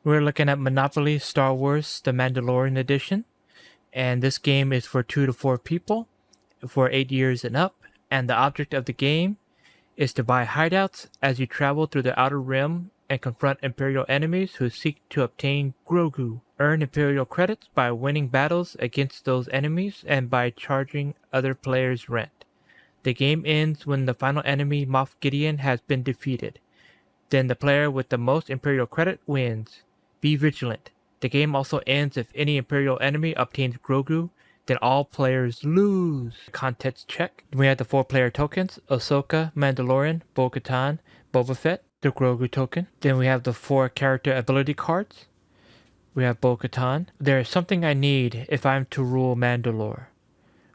We're looking at Monopoly Star Wars The Mandalorian Edition, and this game is for 2 to 4 people, for 8 years and up, and the object of the game is to buy hideouts as you travel through the Outer Rim and confront Imperial enemies who seek to obtain grogu. Earn Imperial credits by winning battles against those enemies and by charging other players rent. The game ends when the final enemy, Moff Gideon, has been defeated. Then the player with the most Imperial credit wins. Be vigilant. The game also ends if any Imperial enemy obtains grogu, then all players lose. Context check. We have the 4-player tokens: Ahsoka, Mandalorian, Bo-Katan, Boba Fett, the grogu token. Then we have the 4 character ability cards. We have Bo-Katan. There is something I need if I'm to rule Mandalore.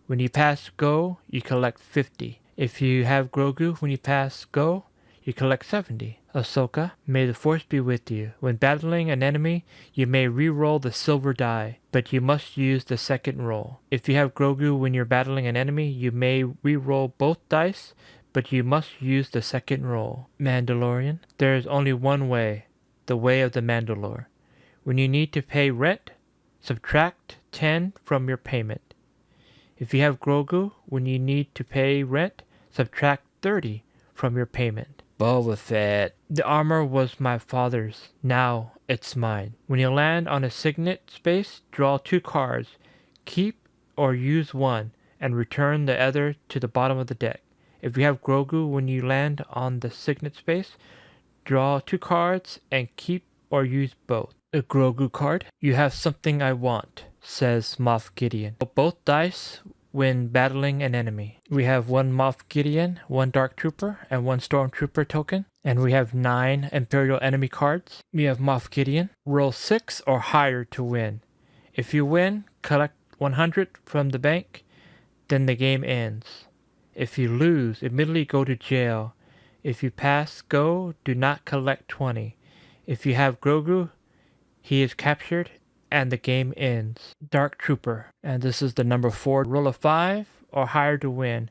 When you pass go, you collect 50. If you have grogu when you pass go, you collect 70. Ahsoka, may the force be with you. When battling an enemy, you may re-roll the silver die, but you must use the second roll. If you have grogu when you're battling an enemy, you may re-roll both dice, but you must use the second roll. Mandalorian, there is only one way, the way of the Mandalore. When you need to pay rent, subtract 10 from your payment. If you have grogu when you need to pay rent, subtract 30 from your payment. Boba Fett. The armor was my father's. Now it's mine. When you land on a signet space, draw 2 cards. Keep or use one and return the other to the bottom of the deck. If you have grogu when you land on the signet space, draw 2 cards and keep or use both. A grogu card. You have something I want, says Moff Gideon. Both dice when battling an enemy. We have 1 Moff Gideon, 1 Dark Trooper, and 1 Stormtrooper token. And we have 9 Imperial enemy cards. We have Moff Gideon. Roll 6 or higher to win. If you win, collect 100 from the bank, then the game ends. If you lose, immediately go to jail. If you pass go, do not collect 20. If you have grogu, he is captured and the game ends. Dark Trooper, and this is the number 4. Roll a 5 or higher to win.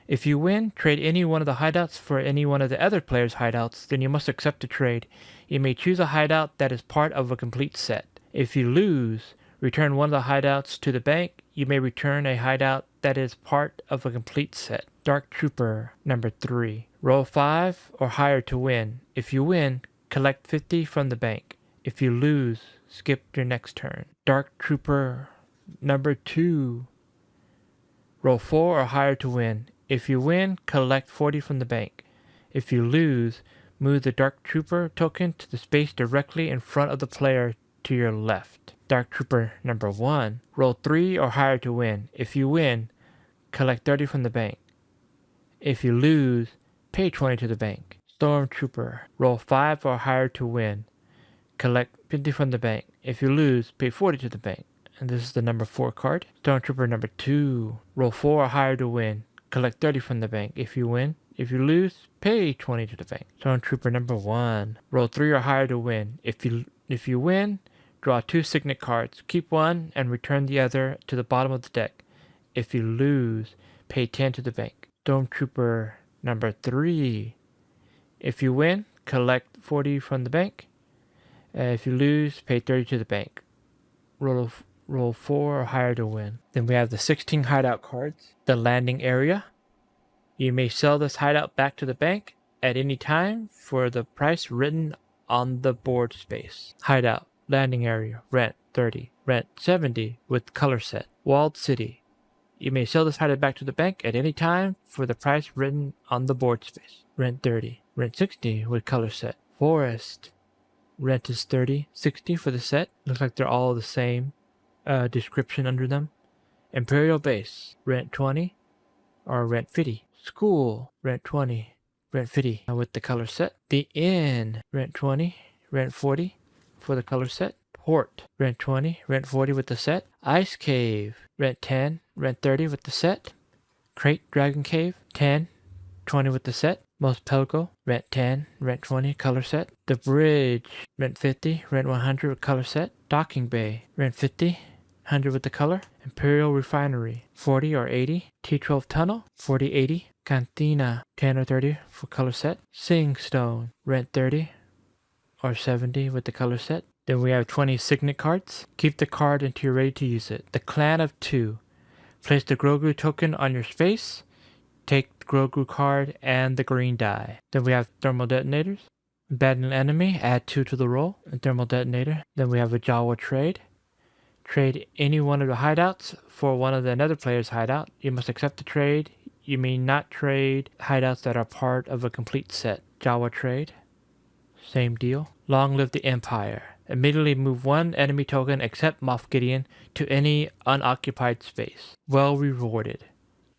If you win, trade any one of the hideouts for any one of the other players' hideouts, then you must accept the trade. You may choose a hideout that is part of a complete set. If you lose, return one of the hideouts to the bank. You may return a hideout that is part of a complete set. Dark Trooper, number 3. Roll 5 or higher to win. If you win, collect 50 from the bank. If you lose, skip your next turn. Dark Trooper number 2. Roll 4 or higher to win. If you win, collect 40 from the bank. If you lose, move the Dark Trooper token to the space directly in front of the player to your left. Dark Trooper number 1. Roll 3 or higher to win. If you win, collect 30 from the bank. If you lose, pay 20 to the bank. Stormtrooper. Roll 5 or higher to win. Collect 50 from the bank. If you lose, pay 40 to the bank. And this is the number 4 card. Stormtrooper number 2. Roll 4 or higher to win. Collect 30 from the bank. If you win. If you lose, pay 20 to the bank. Stormtrooper number 1. Roll 3 or higher to win. If you win, draw 2 signet cards. Keep one and return the other to the bottom of the deck. If you lose, pay 10 to the bank. Stormtrooper number 3. If you win, collect 40 from the bank. If you lose, pay 30 to the bank. Roll 4 or higher to win. Then we have the 16 hideout cards. The landing area. You may sell this hideout back to the bank at any time for the price written on the board space. Hideout. Landing area. Rent 30. Rent 70 with color set. Walled city. You may sell this hideout back to the bank at any time for the price written on the board space. Rent 30. Rent 60 with color set. Forest. Rent is 30, 60 for the set. Looks like they're all the same description under them. Imperial base, rent 20 or rent 50. School, rent 20, rent 50 with the color set. The inn, rent 20, rent 40 for the color set. Port, rent 20, rent 40 with the set. Ice cave, rent 10, rent 30 with the set. Crate dragon cave, 10, 20 with the set. Most Pelgo, rent 10, rent 20, color set. The bridge, rent 50, rent 100 with color set. Docking bay, rent 50, 100 with the color. Imperial refinery, 40 or 80. T12 tunnel, 40, 80. Cantina, 10 or 30 for color set. Sing stone, rent 30 or 70 with the color set. Then we have 20 signet cards. Keep the card until you're ready to use it. The Clan of 2. Place the Grogu token on your space. Take the Grogu card and the green die. Then we have thermal detonators. Bat an enemy, add 2 to the roll. A thermal detonator. Then we have a Jawa trade. Trade any one of the hideouts for one of the another player's hideout. You must accept the trade. You may not trade hideouts that are part of a complete set. Jawa trade. Same deal. Long live the Empire. Immediately move 1 enemy token except Moff Gideon to any unoccupied space. Well rewarded.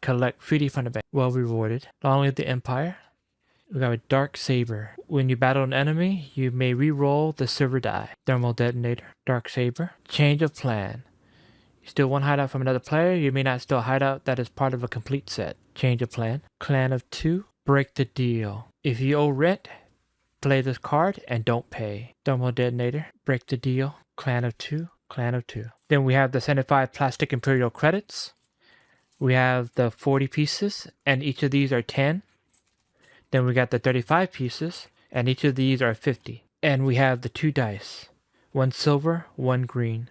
Collect 3D from the bank. Well rewarded. Long live the Empire. We got a Dark Saber. When you battle an enemy, you may re-roll the silver die. Thermal detonator. Dark Saber. Change of plan. You steal 1 hideout from another player. You may not steal a hideout that is part of a complete set. Change of plan. Clan of 2. Break the deal. If you owe rent, play this card and don't pay. Thermal detonator. Break the deal. Clan of 2. Clan of 2. Then we have the 75 plastic Imperial credits. We have the 40 pieces, and each of these are 10. Then we got the 35 pieces, and each of these are 50. And we have the 2 dice. 1 silver, 1 green.